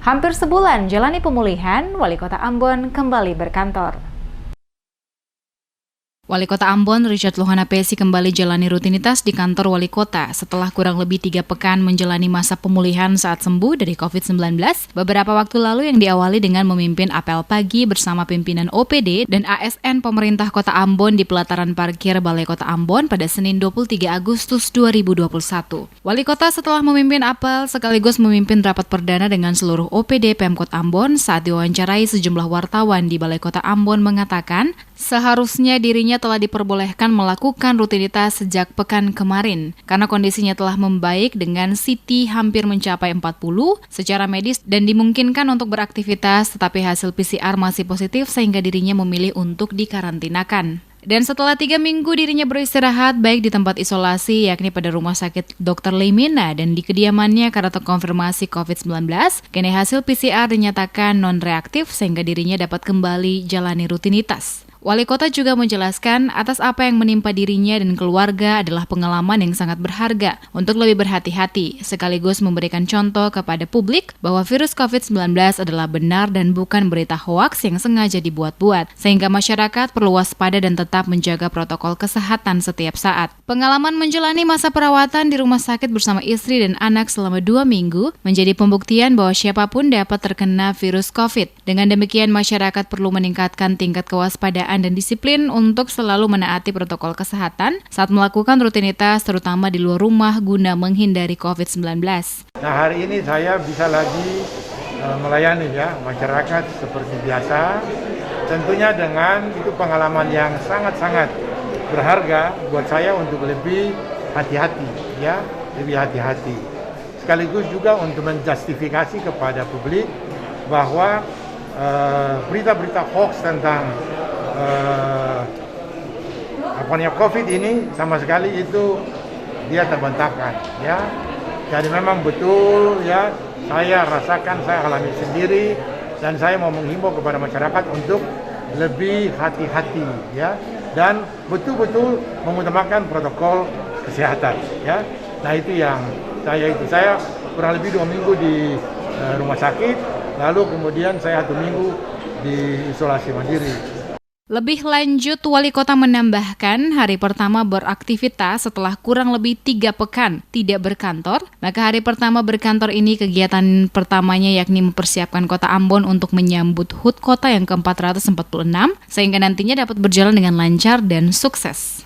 Hampir sebulan jalani pemulihan, Wali Kota Ambon kembali berkantor. Wali Kota Ambon, Richard Lohana Pesi kembali jalani rutinitas di kantor Wali Kota setelah kurang lebih 3 pekan menjalani masa pemulihan saat sembuh dari COVID-19. Beberapa waktu lalu yang diawali dengan memimpin apel pagi bersama pimpinan OPD dan ASN pemerintah Kota Ambon di pelataran parkir Balai Kota Ambon pada Senin 23 Agustus 2021. Wali Kota setelah memimpin apel sekaligus memimpin rapat perdana dengan seluruh OPD Pemkot Ambon saat diwawancarai sejumlah wartawan di Balai Kota Ambon mengatakan seharusnya dirinya telah diperbolehkan melakukan rutinitas sejak pekan kemarin karena kondisinya telah membaik dengan CT hampir mencapai 40 secara medis dan dimungkinkan untuk beraktivitas tetapi hasil PCR masih positif sehingga dirinya memilih untuk dikarantinakan. Dan setelah 3 minggu dirinya beristirahat baik di tempat isolasi yakni pada Rumah Sakit Dr. Lemina dan di kediamannya karena terkonfirmasi COVID-19, kini hasil PCR dinyatakan non-reaktif sehingga dirinya dapat kembali jalani rutinitas. Wali Kota juga menjelaskan atas apa yang menimpa dirinya dan keluarga adalah pengalaman yang sangat berharga untuk lebih berhati-hati, sekaligus memberikan contoh kepada publik bahwa virus COVID-19 adalah benar dan bukan berita hoaks yang sengaja dibuat-buat, sehingga masyarakat perlu waspada dan tetap menjaga protokol kesehatan setiap saat. Pengalaman menjalani masa perawatan di rumah sakit bersama istri dan anak selama 2 minggu menjadi pembuktian bahwa siapapun dapat terkena virus COVID. Dengan demikian, masyarakat perlu meningkatkan tingkat kewaspadaan dan disiplin untuk selalu menaati protokol kesehatan saat melakukan rutinitas terutama di luar rumah guna menghindari COVID-19. Nah, hari ini saya bisa lagi melayani masyarakat seperti biasa, tentunya dengan itu pengalaman yang sangat-sangat berharga buat saya untuk lebih hati-hati, lebih hati-hati. Sekaligus juga untuk menjustifikasi kepada publik bahwa berita-berita hoax tentang COVID ini sama sekali itu dia terbantahkan, Jadi memang betul saya rasakan, saya alami sendiri dan saya mau menghimbau kepada masyarakat untuk lebih hati-hati, dan betul-betul mengutamakan protokol kesehatan, Nah itu yang saya kurang lebih 2 minggu di rumah sakit, lalu kemudian saya 1 minggu di isolasi mandiri. Lebih lanjut, Wali Kota menambahkan hari pertama beraktivitas setelah kurang lebih 3 pekan tidak berkantor, maka hari pertama berkantor ini kegiatan pertamanya yakni mempersiapkan Kota Ambon untuk menyambut HUT Kota yang ke-446 sehingga nantinya dapat berjalan dengan lancar dan sukses.